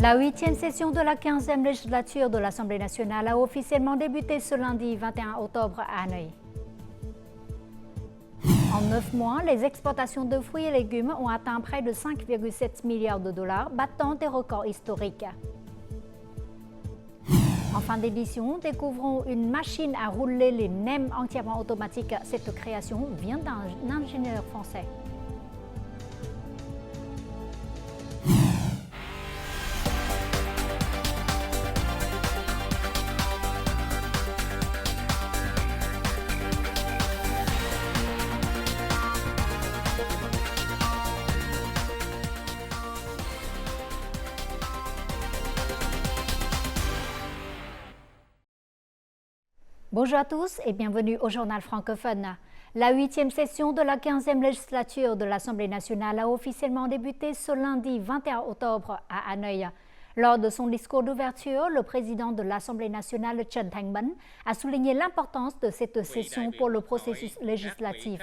La 8e session de la 15e législature de l'Assemblée nationale a officiellement débuté ce lundi 21 octobre à Hanoï. En 9 mois, les exportations de fruits et légumes ont atteint près de 5,7 milliards de dollars, battant des records historiques. En fin d'édition, découvrons une machine à rouler les nems entièrement automatique. Cette création vient d'un ingénieur français. Bonjour à tous et bienvenue au journal francophone. La 8e session de la 15e législature de l'Assemblée nationale a officiellement débuté ce lundi 21 octobre à Hanoï. Lors de son discours d'ouverture, le président de l'Assemblée nationale, Trần Thanh Bẫn, a souligné l'importance de cette session pour le processus législatif.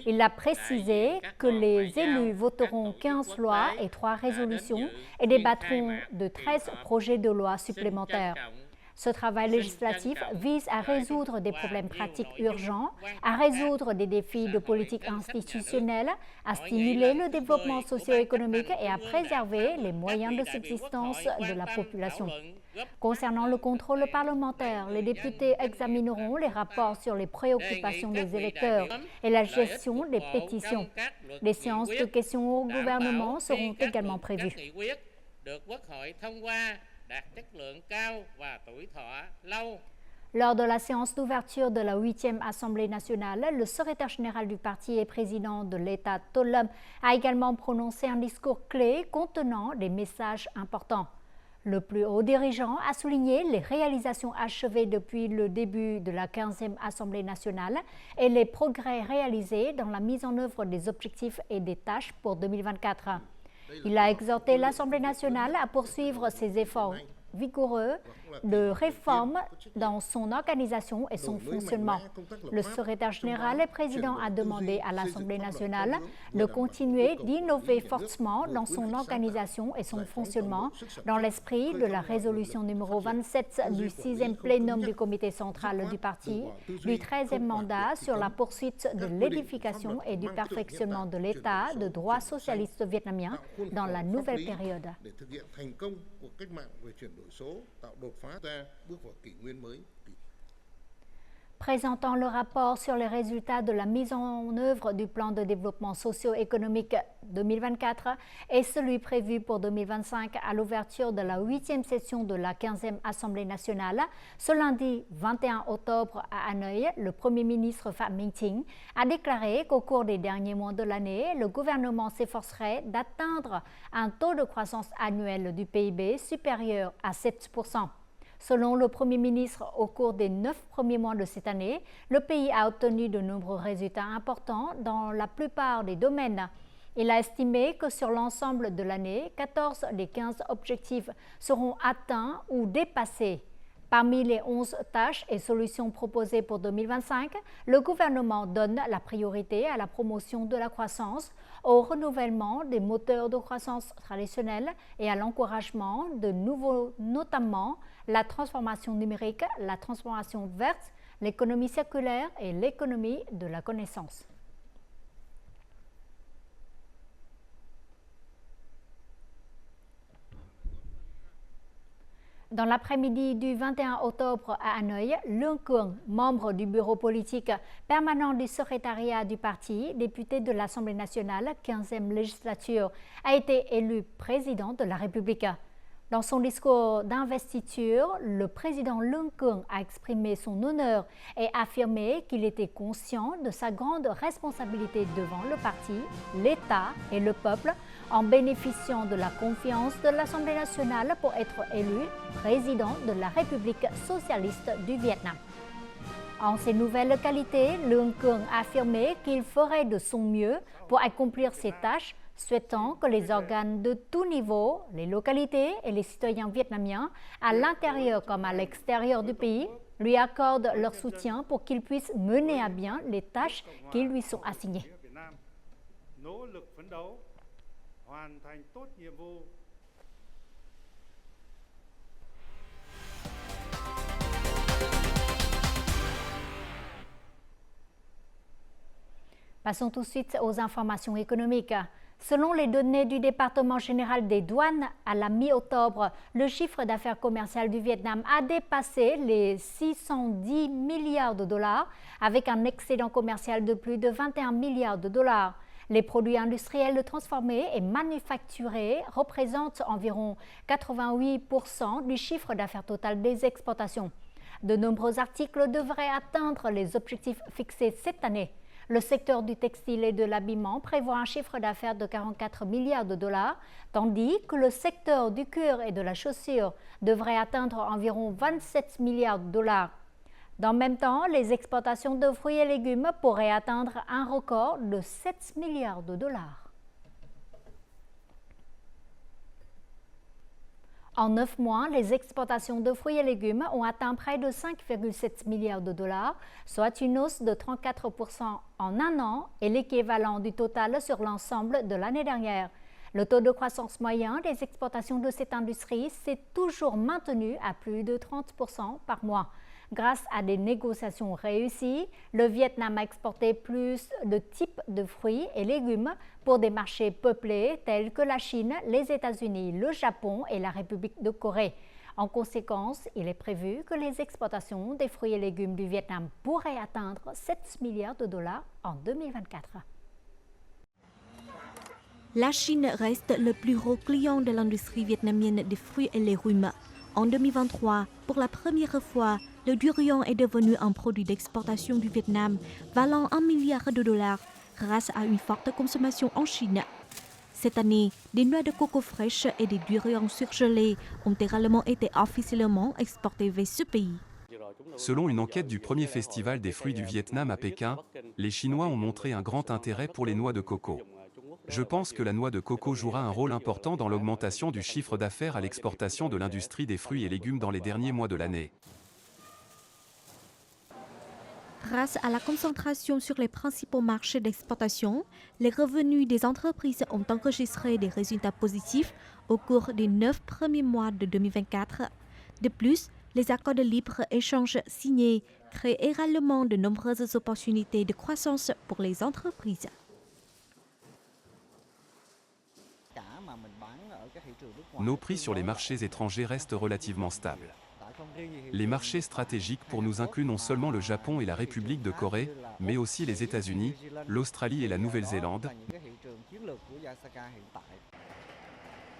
Il a précisé que les élus voteront 15 lois et 3 résolutions et débattront de 13 projets de loi supplémentaires. Ce travail législatif vise à résoudre des problèmes pratiques urgents, à résoudre des défis de politique institutionnelle, à stimuler le développement socio-économique et à préserver les moyens de subsistance de la population. Concernant le contrôle parlementaire, les députés examineront les rapports sur les préoccupations des électeurs et la gestion des pétitions. Des séances de questions au gouvernement seront également prévues. Lors de la séance d'ouverture de la 8e Assemblée nationale, le secrétaire général du parti et président de l'État, Tô Lâm, a également prononcé un discours clé contenant des messages importants. Le plus haut dirigeant a souligné les réalisations achevées depuis le début de la 15e Assemblée nationale et les progrès réalisés dans la mise en œuvre des objectifs et des tâches pour 2024. Il a exhorté l'Assemblée nationale à poursuivre ses efforts vigoureux de réforme dans son organisation et son fonctionnement. Le secrétaire général et président a demandé à l'Assemblée nationale de continuer d'innover fortement dans son organisation et son fonctionnement dans l'esprit de la résolution numéro 27 du 6e plénum du comité central du parti du 13e mandat sur la poursuite de l'édification et du perfectionnement de l'État de droit socialiste vietnamien dans la nouvelle période. Présentant le rapport sur les résultats de la mise en œuvre du plan de développement socio-économique 2024 et celui prévu pour 2025 à l'ouverture de la 8e session de la 15e Assemblée nationale, ce lundi 21 octobre à Hanoï, le Premier ministre Phạm Minh Chính a déclaré qu'au cours des derniers mois de l'année, le gouvernement s'efforcerait d'atteindre un taux de croissance annuel du PIB supérieur à 7%. Selon le Premier ministre, au cours des 9 premiers mois de cette année, le pays a obtenu de nombreux résultats importants dans la plupart des domaines. Il a estimé que sur l'ensemble de l'année, 14 des 15 objectifs seront atteints ou dépassés. Parmi les 11 tâches et solutions proposées pour 2025, le gouvernement donne la priorité à la promotion de la croissance, au renouvellement des moteurs de croissance traditionnels et à l'encouragement de nouveaux, notamment la transformation numérique, la transformation verte, l'économie circulaire et l'économie de la connaissance. Dans l'après-midi du 21 octobre à Hanoï, Lương Cường, membre du bureau politique permanent du secrétariat du parti, député de l'Assemblée nationale 15e législature, a été élu président de la République. Dans son discours d'investiture, le président Lương Cường a exprimé son honneur et affirmé qu'il était conscient de sa grande responsabilité devant le parti, l'État et le peuple en bénéficiant de la confiance de l'Assemblée nationale pour être élu président de la République socialiste du Vietnam. En ses nouvelles qualités, Lương Cường a affirmé qu'il ferait de son mieux pour accomplir ses tâches, souhaitant que les organes de tout niveau, les localités et les citoyens vietnamiens, à l'intérieur comme à l'extérieur du pays, lui accordent leur soutien pour qu'il puisse mener à bien les tâches qui lui sont assignées. hoàn thành tốt nhiệm vụ Passons tout de suite aux informations économiques. Selon les données du département général des douanes, à la mi-octobre, le chiffre d'affaires commercial du Vietnam a dépassé les 610 milliards de dollars, avec un excédent commercial de plus de 21 milliards de dollars. Les produits industriels transformés et manufacturés représentent environ 88% du chiffre d'affaires total des exportations. De nombreux articles devraient atteindre les objectifs fixés cette année. Le secteur du textile et de l'habillement prévoit un chiffre d'affaires de 44 milliards de dollars, tandis que le secteur du cuir et de la chaussure devrait atteindre environ 27 milliards de dollars. Dans le même temps, les exportations de fruits et légumes pourraient atteindre un record de 7 milliards de dollars. En 9 mois, les exportations de fruits et légumes ont atteint près de 5,7 milliards de dollars, soit une hausse de 34% en un an et l'équivalent du total sur l'ensemble de l'année dernière. Le taux de croissance moyen des exportations de cette industrie s'est toujours maintenu à plus de 30% par mois. Grâce à des négociations réussies, le Vietnam a exporté plus de types de fruits et légumes pour des marchés peuplés tels que la Chine, les États-Unis, le Japon et la République de Corée. En conséquence, il est prévu que les exportations des fruits et légumes du Vietnam pourraient atteindre 7 milliards de dollars en 2024. La Chine reste le plus gros client de l'industrie vietnamienne des fruits et légumes. En 2023, pour la première fois, le durian est devenu un produit d'exportation du Vietnam, valant 1 milliard de dollars grâce à une forte consommation en Chine. Cette année, des noix de coco fraîches et des durians surgelés ont également été officiellement exportés vers ce pays. Selon une enquête du premier festival des fruits du Vietnam à Pékin, les Chinois ont montré un grand intérêt pour les noix de coco. Je pense que la noix de coco jouera un rôle important dans l'augmentation du chiffre d'affaires à l'exportation de l'industrie des fruits et légumes dans les derniers mois de l'année. Grâce à la concentration sur les principaux marchés d'exportation, les revenus des entreprises ont enregistré des résultats positifs au cours des 9 premiers mois de 2024. De plus, les accords de libre-échange signés créent également de nombreuses opportunités de croissance pour les entreprises. Nos prix sur les marchés étrangers restent relativement stables. Les marchés stratégiques pour nous incluent non seulement le Japon et la République de Corée, mais aussi les États-Unis, l'Australie et la Nouvelle-Zélande.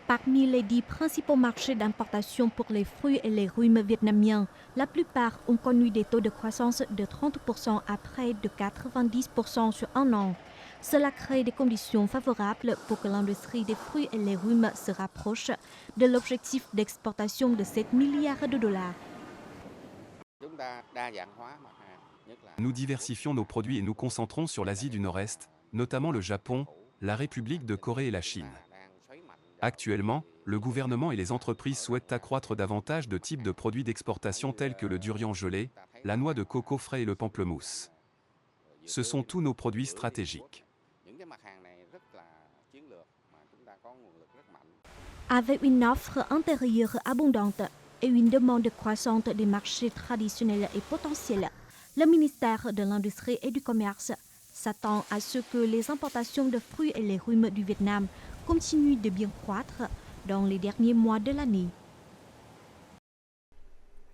Parmi les 10 principaux marchés d'importation pour les fruits et légumes vietnamiens, la plupart ont connu des taux de croissance de 30% à près de 90% sur un an. Cela crée des conditions favorables pour que l'industrie des fruits et légumes se rapproche de l'objectif d'exportation de 7 milliards de dollars. Nous diversifions nos produits et nous concentrons sur l'Asie du Nord-Est, notamment le Japon, la République de Corée et la Chine. Actuellement, le gouvernement et les entreprises souhaitent accroître davantage de types de produits d'exportation tels que le durian gelé, la noix de coco frais et le pamplemousse. Ce sont tous nos produits stratégiques. Avec une offre intérieure abondante et une demande croissante des marchés traditionnels et potentiels, le ministère de l'Industrie et du Commerce s'attend à ce que les importations de fruits et légumes du Vietnam continuent de bien croître dans les derniers mois de l'année.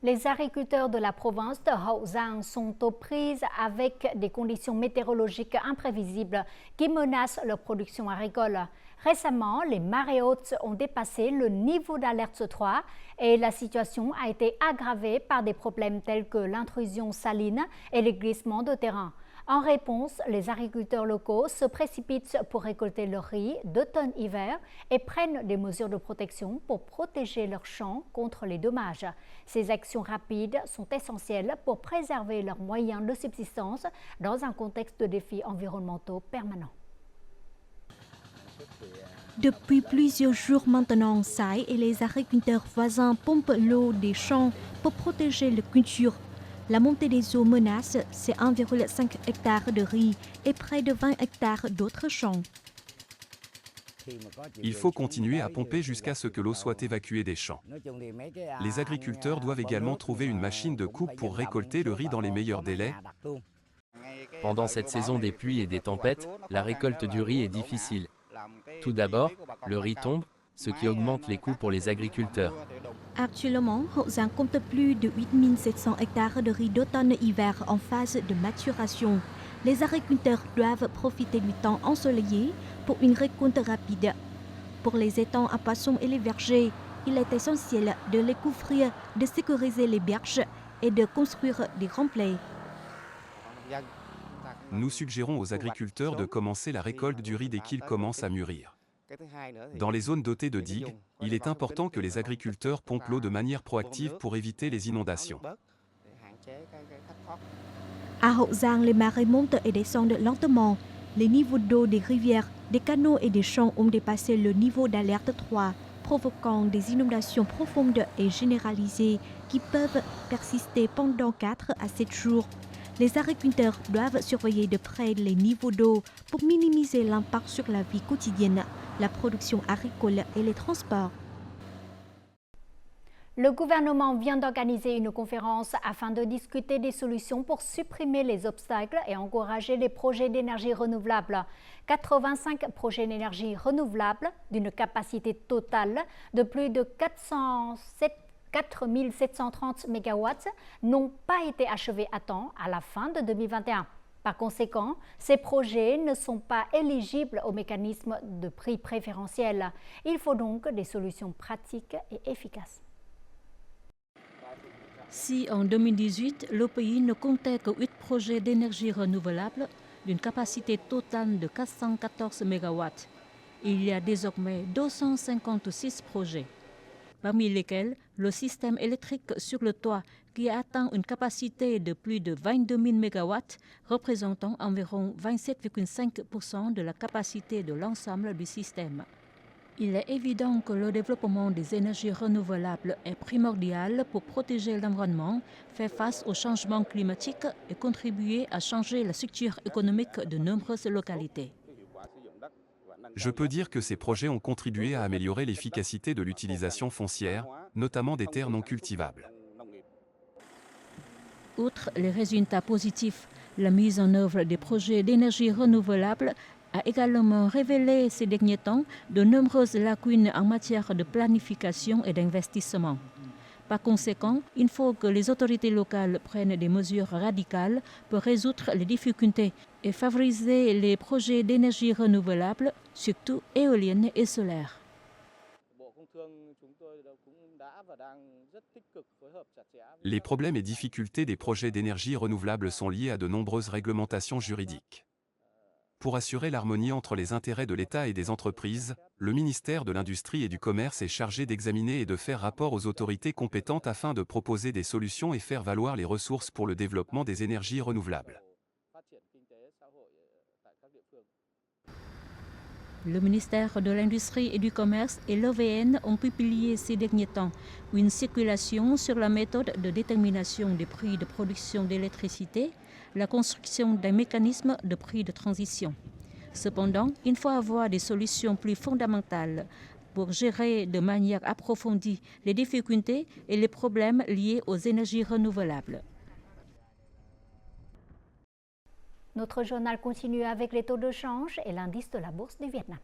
Les agriculteurs de la province de Hậu Giang sont aux prises avec des conditions météorologiques imprévisibles qui menacent leur production agricole. Récemment, les marées hautes ont dépassé le niveau d'alerte 3 et la situation a été aggravée par des problèmes tels que l'intrusion saline et les glissements de terrain. En réponse, les agriculteurs locaux se précipitent pour récolter leur riz d'automne-hiver et prennent des mesures de protection pour protéger leurs champs contre les dommages. Ces actions rapides sont essentielles pour préserver leurs moyens de subsistance dans un contexte de défis environnementaux permanents. Depuis plusieurs jours maintenant, Sai et les agriculteurs voisins pompent l'eau des champs pour protéger les cultures. La montée des eaux menace ces 1,5 hectares de riz et près de 20 hectares d'autres champs. Il faut continuer à pomper jusqu'à ce que l'eau soit évacuée des champs. Les agriculteurs doivent également trouver une machine de coupe pour récolter le riz dans les meilleurs délais. Pendant cette saison des pluies et des tempêtes, la récolte du riz est difficile. Tout d'abord, le riz tombe, ce qui augmente les coûts pour les agriculteurs. Actuellement, Hậu Giang compte plus de 8700 hectares de riz d'automne-hiver en phase de maturation. Les agriculteurs doivent profiter du temps ensoleillé pour une récolte rapide. Pour les étangs à poissons et les vergers, il est essentiel de les couvrir, de sécuriser les berges et de construire des remblais. Nous suggérons aux agriculteurs de commencer la récolte du riz dès qu'il commence à mûrir. Dans les zones dotées de digues, il est important que les agriculteurs pompent l'eau de manière proactive pour éviter les inondations. À Hậu Giang, les marées montent et descendent lentement. Les niveaux d'eau des rivières, des canaux et des champs ont dépassé le niveau d'alerte 3, provoquant des inondations profondes et généralisées qui peuvent persister pendant 4 à 7 jours. Les agriculteurs doivent surveiller de près les niveaux d'eau pour minimiser l'impact sur la vie quotidienne, la production agricole et les transports. Le gouvernement vient d'organiser une conférence afin de discuter des solutions pour supprimer les obstacles et encourager les projets d'énergie renouvelable. 85 projets d'énergie renouvelable d'une capacité totale de plus de 4730 MW n'ont pas été achevés à temps à la fin de 2021. Par conséquent, ces projets ne sont pas éligibles au mécanisme de prix préférentiel. Il faut donc des solutions pratiques et efficaces. Si en 2018, le pays ne comptait que 8 projets d'énergie renouvelable d'une capacité totale de 414 MW, il y a désormais 256 projets, parmi lesquels le système électrique sur le toit qui atteint une capacité de plus de 22 000 MW, représentant environ 27,5% de la capacité de l'ensemble du système. Il est évident que le développement des énergies renouvelables est primordial pour protéger l'environnement, faire face au changement climatique et contribuer à changer la structure économique de nombreuses localités. Je peux dire que ces projets ont contribué à améliorer l'efficacité de l'utilisation foncière, notamment des terres non cultivables. Outre les résultats positifs, la mise en œuvre des projets d'énergie renouvelable a également révélé ces derniers temps de nombreuses lacunes en matière de planification et d'investissement. Par conséquent, il faut que les autorités locales prennent des mesures radicales pour résoudre les difficultés et favoriser les projets d'énergie renouvelable, surtout éoliennes et solaires. Les problèmes et difficultés des projets d'énergie renouvelable sont liés à de nombreuses réglementations juridiques. Pour assurer l'harmonie entre les intérêts de l'État et des entreprises, le ministère de l'Industrie et du Commerce est chargé d'examiner et de faire rapport aux autorités compétentes afin de proposer des solutions et faire valoir les ressources pour le développement des énergies renouvelables. Le ministère de l'Industrie et du Commerce et l'OVN ont publié ces derniers temps une circulation sur la méthode de détermination des prix de production d'électricité, la construction d'un mécanisme de prix de transition. Cependant, il faut avoir des solutions plus fondamentales pour gérer de manière approfondie les difficultés et les problèmes liés aux énergies renouvelables. Notre journal continue avec les taux de change et l'indice de la bourse du Vietnam.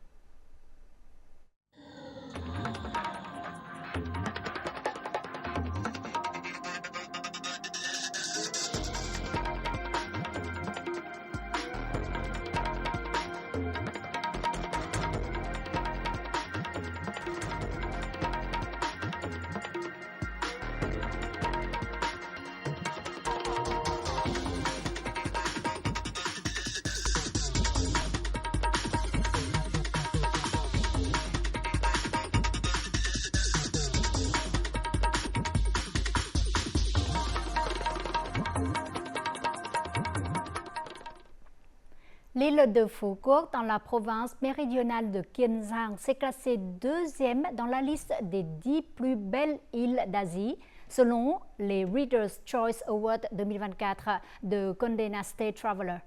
L'île de Phu Quoc, dans la province méridionale de Kiên Giang, s'est classée deuxième dans la liste des 10 plus belles îles d'Asie, selon les Reader's Choice Awards 2024 de Condé Nast Traveler.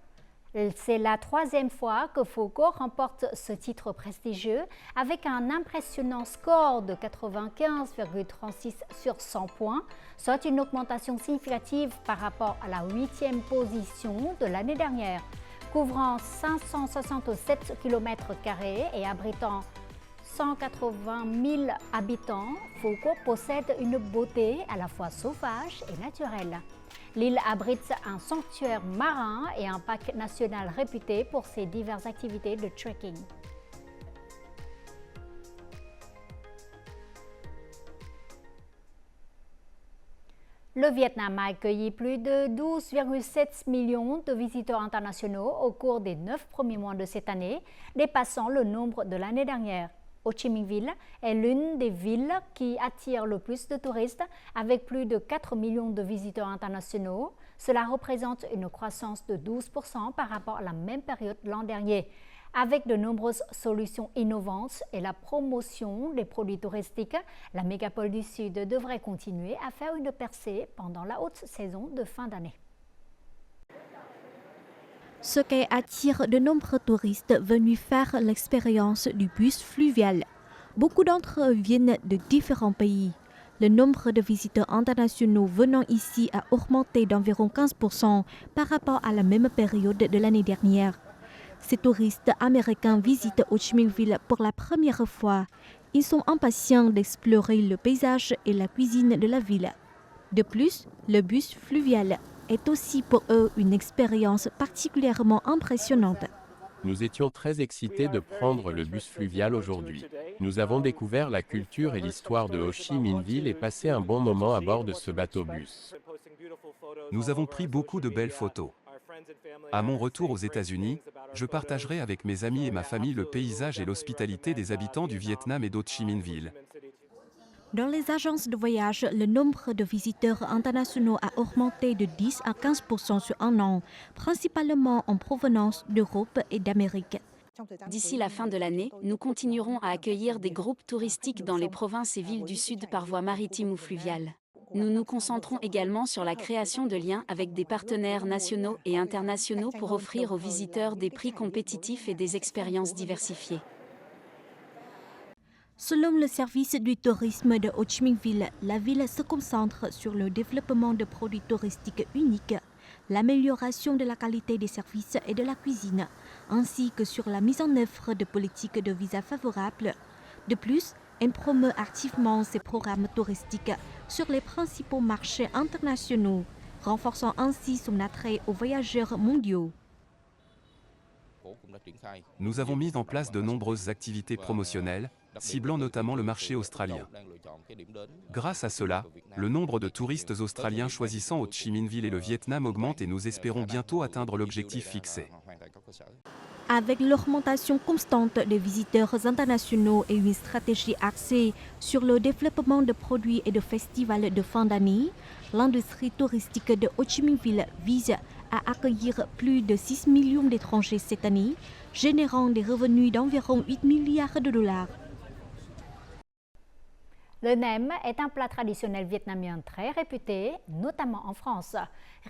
C'est la troisième fois que Foucault remporte ce titre prestigieux avec un impressionnant score de 95,36 sur 100 points, soit une augmentation significative par rapport à la 8e position de l'année dernière. Couvrant 567 km² et abritant 180 000 habitants, Foucault possède une beauté à la fois sauvage et naturelle. L'île abrite un sanctuaire marin et un parc national réputé pour ses diverses activités de trekking. Le Vietnam a accueilli plus de 12,7 millions de visiteurs internationaux au cours des 9 premiers mois de cette année, dépassant le nombre de l'année dernière. Ho Chi Minh Ville est l'une des villes qui attire le plus de touristes, avec plus de 4 millions de visiteurs internationaux. Cela représente une croissance de 12% par rapport à la même période l'an dernier. Avec de nombreuses solutions innovantes et la promotion des produits touristiques, la mégapole du Sud devrait continuer à faire une percée pendant la haute saison de fin d'année. Ce qui attire de nombreux touristes venus faire l'expérience du bus fluvial. Beaucoup d'entre eux viennent de différents pays. Le nombre de visiteurs internationaux venant ici a augmenté d'environ 15% par rapport à la même période de l'année dernière. Ces touristes américains visitent Ho Chi Minh Ville pour la première fois. Ils sont impatients d'explorer le paysage et la cuisine de la ville. De plus, le bus fluvial est aussi pour eux une expérience particulièrement impressionnante. Nous étions très excités de prendre le bus fluvial aujourd'hui. Nous avons découvert la culture et l'histoire de Ho Chi Minh Ville et passé un bon moment à bord de ce bateau-bus. Nous avons pris beaucoup de belles photos. À mon retour aux États-Unis, je partagerai avec mes amis et ma famille le paysage et l'hospitalité des habitants du Vietnam et d'Ho Chi Minh Ville. Dans les agences de voyage, le nombre de visiteurs internationaux a augmenté de 10 à 15% sur un an, principalement en provenance d'Europe et d'Amérique. D'ici la fin de l'année, nous continuerons à accueillir des groupes touristiques dans les provinces et villes du Sud par voie maritime ou fluviale. Nous nous concentrons également sur la création de liens avec des partenaires nationaux et internationaux pour offrir aux visiteurs des prix compétitifs et des expériences diversifiées. Selon le service du tourisme de Ho Chi Minh Ville, la ville se concentre sur le développement de produits touristiques uniques, l'amélioration de la qualité des services et de la cuisine, ainsi que sur la mise en œuvre de politiques de visa favorables. De plus, elle promeut activement ses programmes touristiques sur les principaux marchés internationaux, renforçant ainsi son attrait aux voyageurs mondiaux. Nous avons mis en place de nombreuses activités promotionnelles, ciblant notamment le marché australien. Grâce à cela, le nombre de touristes australiens choisissant Ho Chi Minh Ville et le Vietnam augmente et nous espérons bientôt atteindre l'objectif fixé. Avec l'augmentation constante des visiteurs internationaux et une stratégie axée sur le développement de produits et de festivals de fin d'année, l'industrie touristique de Ho Chi Minh Ville vise à accueillir plus de 6 millions d'étrangers cette année, générant des revenus d'environ 8 milliards de dollars. Le nem est un plat traditionnel vietnamien très réputé, notamment en France.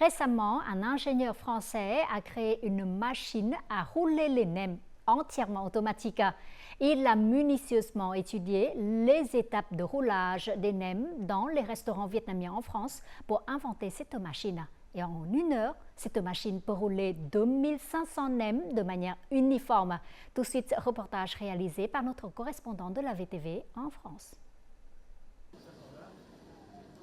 Récemment, un ingénieur français a créé une machine à rouler les nems entièrement automatique. Il a minutieusement étudié les étapes de roulage des nems dans les restaurants vietnamiens en France pour inventer cette machine. Et en 1 heure, cette machine peut rouler 2500 nems de manière uniforme. Tout de suite, reportage réalisé par notre correspondant de la VTV en France.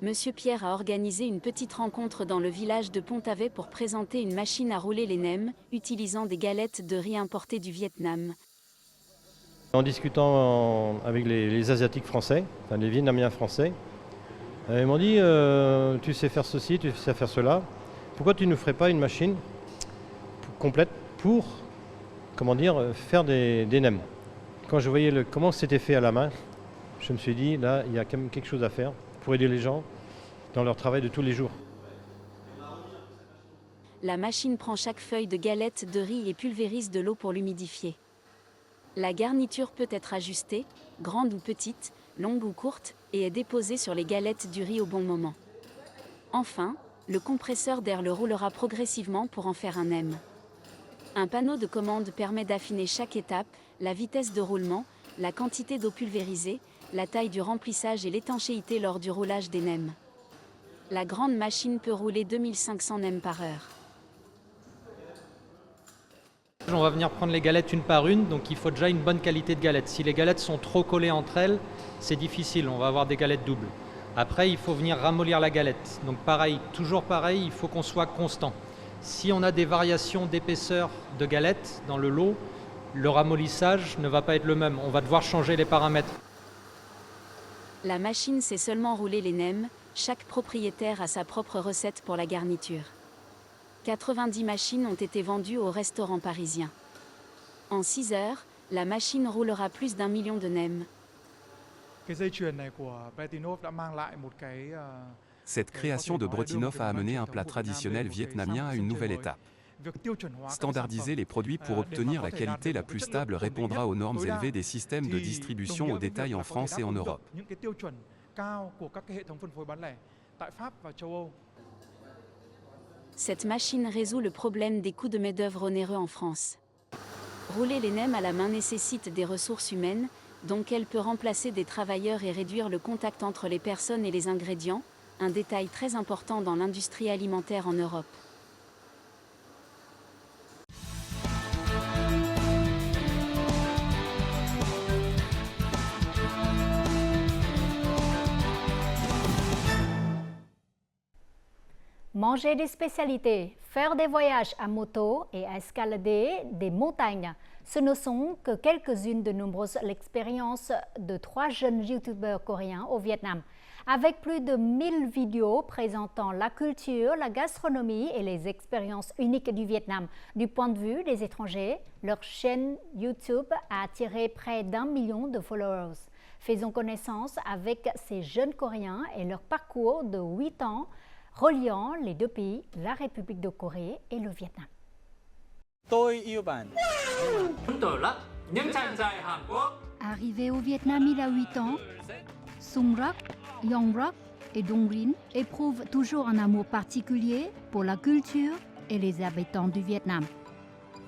Monsieur Pierre a organisé une petite rencontre dans le village de Pont-Avet pour présenter une machine à rouler les nems, utilisant des galettes de riz importées du Vietnam. En discutant avec les Asiatiques français, enfin les Vietnamiens français, ils m'ont dit tu sais faire ceci, tu sais faire cela, pourquoi tu ne ferais pas une machine complète pour faire des nems. Quand je voyais comment c'était fait à la main, je me suis dit là il y a quand même quelque chose à faire pour aider les gens dans leur travail de tous les jours. La machine prend chaque feuille de galette de riz et pulvérise de l'eau pour l'humidifier. La garniture peut être ajustée, grande ou petite, longue ou courte, et est déposée sur les galettes du riz au bon moment. Enfin, le compresseur d'air le roulera progressivement pour en faire un nem. Un panneau de commande permet d'affiner chaque étape, la vitesse de roulement, la quantité d'eau pulvérisée, la taille du remplissage et l'étanchéité lors du roulage des nems. La grande machine peut rouler 2500 nems par heure. On va venir prendre les galettes une par une, donc il faut déjà une bonne qualité de galettes. Si les galettes sont trop collées entre elles, c'est difficile, on va avoir des galettes doubles. Après, il faut venir ramollir la galette. Donc pareil, toujours pareil, il faut qu'on soit constant. Si on a des variations d'épaisseur de galettes dans le lot, le ramollissage ne va pas être le même. On va devoir changer les paramètres. La machine sait seulement rouler les nems, chaque propriétaire a sa propre recette pour la garniture. 90 machines ont été vendues aux restaurants parisiens. En 6 heures, la machine roulera plus d'1 million de nems. Cette création de Bretinov a amené un plat traditionnel vietnamien à une nouvelle étape. Standardiser les produits pour obtenir la qualité la plus stable répondra aux normes élevées des systèmes de distribution au détail en France et en Europe. Cette machine résout le problème des coûts de main-d'œuvre onéreux en France. Rouler les nems à la main nécessite des ressources humaines, donc elle peut remplacer des travailleurs et réduire le contact entre les personnes et les ingrédients, un détail très important dans l'industrie alimentaire en Europe. Manger des spécialités, faire des voyages à moto et escalader des montagnes, ce ne sont que quelques-unes de nombreuses expériences de 3 jeunes youtubeurs coréens au Vietnam. Avec plus de 1000 vidéos présentant la culture, la gastronomie et les expériences uniques du Vietnam du point de vue des étrangers, leur chaîne YouTube a attiré près d'1 million de followers. Faisons connaissance avec ces jeunes Coréens et leur parcours de 8 ans reliant les deux pays, la République de Corée et le Vietnam. Arrivé au Vietnam il a 8 ans, Sung Rak, Yong Rak et Dong Rin éprouvent toujours un amour particulier pour la culture et les habitants du Vietnam.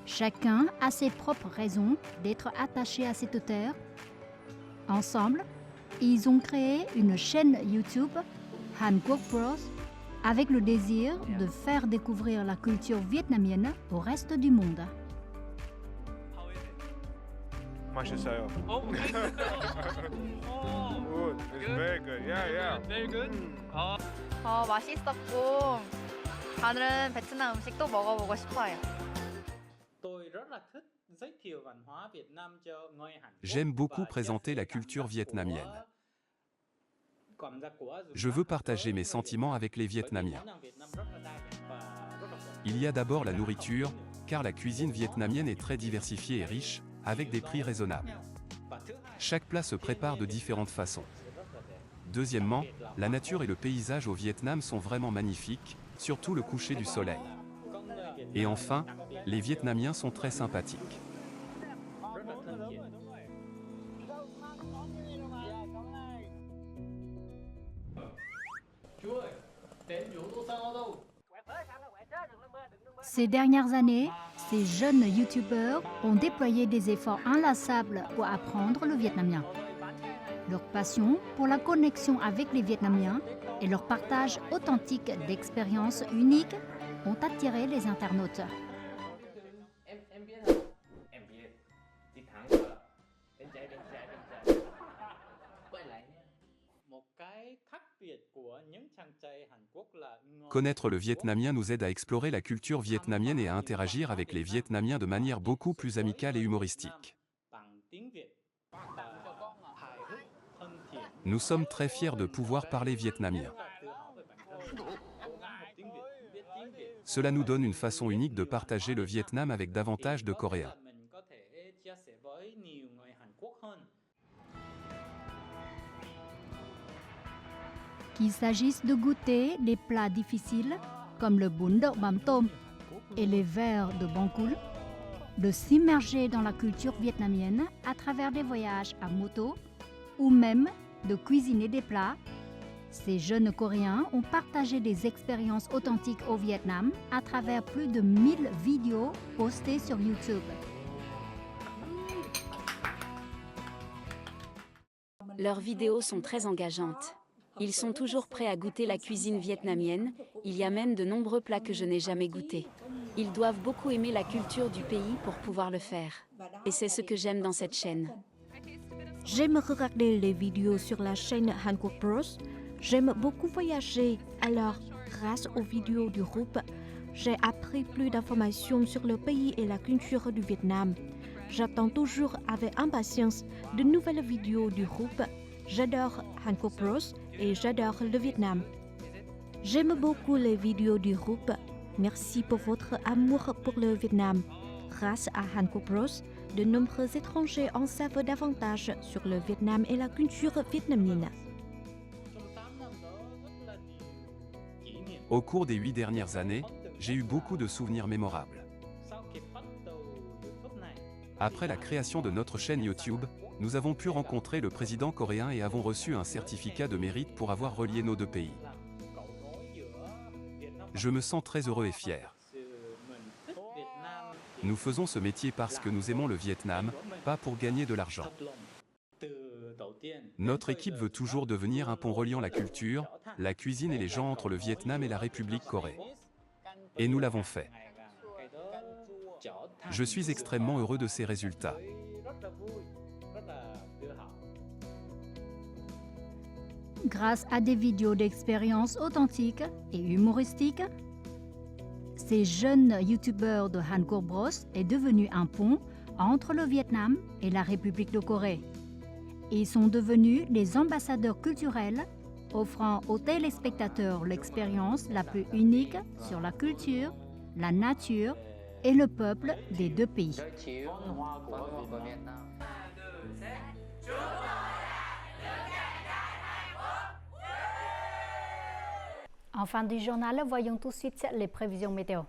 Chacun a ses propres raisons d'être attaché à cette terre. Ensemble, ils ont créé une chaîne YouTube, Han Quốc Bros, avec le désir de faire découvrir la culture vietnamienne au reste du monde. 맛있어요. Good. It's very good. Yeah. Very good. 맛있었고 다른 베트남 음식도 먹어보고 싶어요. J'aime beaucoup présenter la culture vietnamienne. Je veux partager mes sentiments avec les Vietnamiens. Il y a d'abord la nourriture, car la cuisine vietnamienne est très diversifiée et riche, avec des prix raisonnables. Chaque plat se prépare de différentes façons. Deuxièmement, la nature et le paysage au Vietnam sont vraiment magnifiques, surtout le coucher du soleil. Et enfin, les Vietnamiens sont très sympathiques. Ces dernières années, ces jeunes youtubeurs ont déployé des efforts inlassables pour apprendre le vietnamien. Leur passion pour la connexion avec les Vietnamiens et leur partage authentique d'expériences uniques ont attiré les internautes. Connaître le vietnamien nous aide à explorer la culture vietnamienne et à interagir avec les Vietnamiens de manière beaucoup plus amicale et humoristique. Nous sommes très fiers de pouvoir parler vietnamien. Cela nous donne une façon unique de partager le Vietnam avec davantage de Coréens. Qu'il s'agisse de goûter des plats difficiles comme le bún đậu mắm tôm et les verres de bông cule, de s'immerger dans la culture vietnamienne à travers des voyages à moto ou même de cuisiner des plats Ces jeunes Coréens ont partagé des expériences authentiques au Vietnam à travers plus de 1000 vidéos postées sur YouTube. Leurs vidéos sont très engageantes. Ils sont toujours prêts à goûter la cuisine vietnamienne, il y a même de nombreux plats que je n'ai jamais goûtés. Ils doivent beaucoup aimer la culture du pays pour pouvoir le faire. Et c'est ce que j'aime dans cette chaîne. J'aime regarder les vidéos sur la chaîne Hankook Bros. J'aime beaucoup voyager, alors grâce aux vidéos du groupe, j'ai appris plus d'informations sur le pays et la culture du Vietnam. J'attends toujours avec impatience de nouvelles vidéos du groupe. J'adore Hankook Bros et j'adore le Vietnam. J'aime beaucoup les vidéos du groupe. Merci pour votre amour pour le Vietnam. Grâce à Hankook Bros, de nombreux étrangers en savent davantage sur le Vietnam et la culture vietnamienne. Au cours des 8 dernières années, j'ai eu beaucoup de souvenirs mémorables. Après la création de notre chaîne YouTube, nous avons pu rencontrer le président coréen et avons reçu un certificat de mérite pour avoir relié nos deux pays. Je me sens très heureux et fier. Nous faisons ce métier parce que nous aimons le Vietnam, pas pour gagner de l'argent. Notre équipe veut toujours devenir un pont reliant la culture, la cuisine et les gens entre le Vietnam et la République Corée. Et nous l'avons fait. Je suis extrêmement heureux de ces résultats. Grâce à des vidéos d'expériences authentiques et humoristiques, ces jeunes youtubeurs de Hankook Bros est devenu un pont entre le Vietnam et la République de Corée. Ils sont devenus des ambassadeurs culturels, offrant aux téléspectateurs l'expérience la plus unique sur la culture, la nature et le peuple des deux pays. En fin du journal, voyons tout de suite les prévisions météo.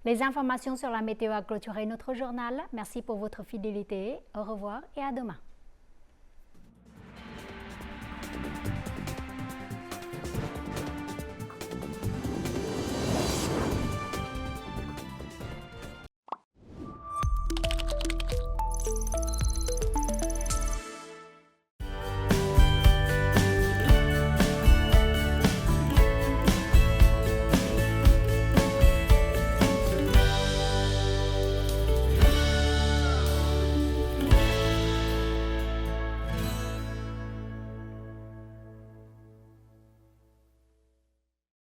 Les informations sur la météo a clôturé notre journal. Merci pour votre fidélité. Au revoir et à demain.